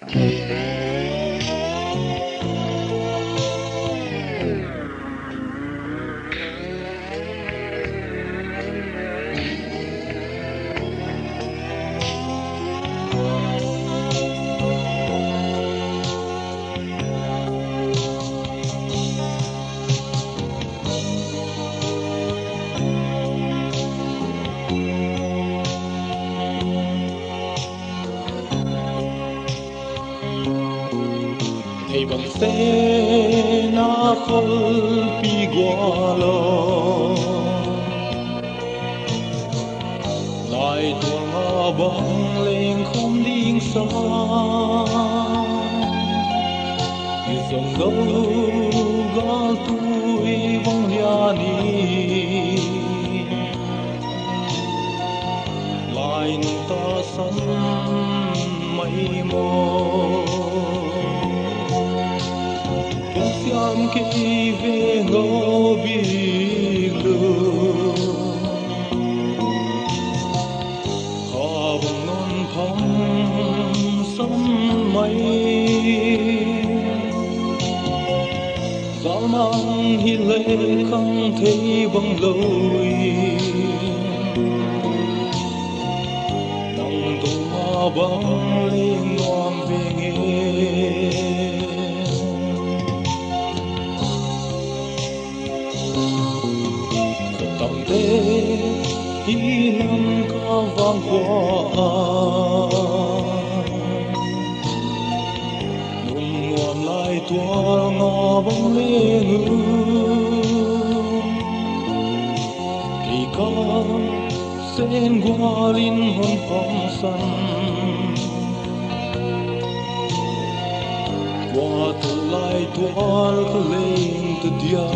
thầy bằng xe na khol pi qua lo lại tuồng ngõ bóng lên không điên xa dòng đâu gal tuổi vong lia ni lại ta sân mây mơ Siam ki ve ngo bi lu ha bong non phang sam mai zal mang hi le khang thei bong loi nang tu ma bang le ngoam ve nghe hi năm ca vang qua nung ngoan lại tua ngõ bóng lên kỳ ca sen qua linh hồn phong sân qua từ lại tua lên từ dia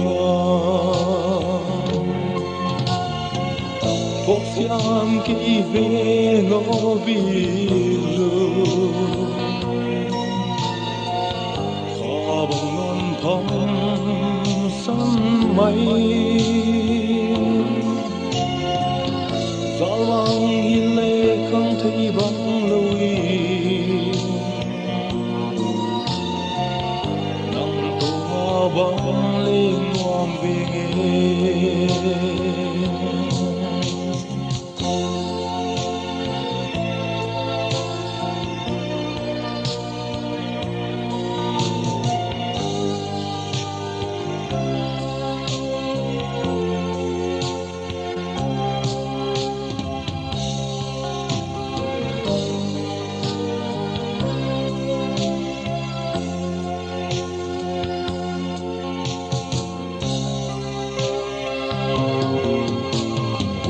Phúc siam ki ve ngo bi lu kha bong non phong sam mai zal lang hi le không thấy bóng lối nang tu ma bóng lên ngoam về nghe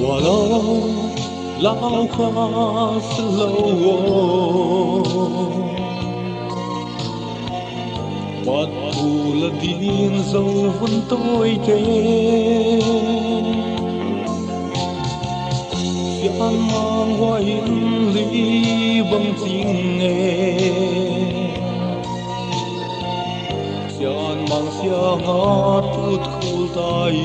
Walau lau khá lâu Bắt thù là điên dâu vẫn tôi thế Phian mang hoa yên lý bằng tình nghe Phian mang xia ngát phút khul tay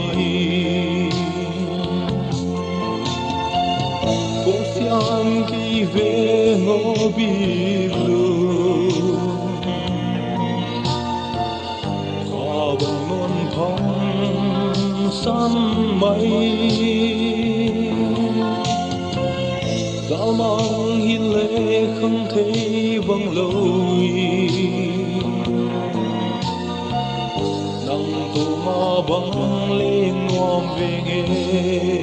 Siam ki ve ngo bi lu kha bong non phong san mai dạo mang hi lệ không thấy vắng lối nang tu ma băng lên ngoam về nghe